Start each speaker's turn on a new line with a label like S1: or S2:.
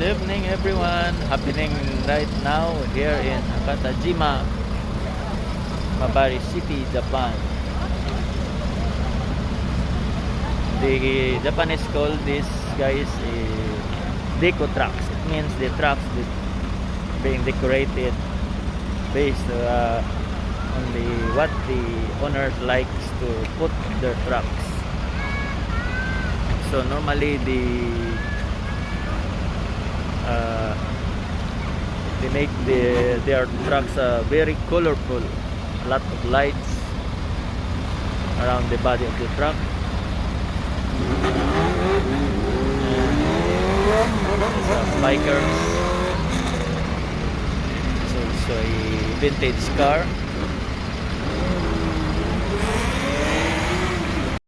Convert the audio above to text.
S1: Good evening everyone. Happening right now here in Akatajima, Mabari City, Japan. The Japanese call this guys deco trucks. It means the trucks that being decorated based on what the owner likes to put their trucks. So normally they make their trucks very colorful. A lot of lights around the body of the truck. Some bikers. It's also a vintage car.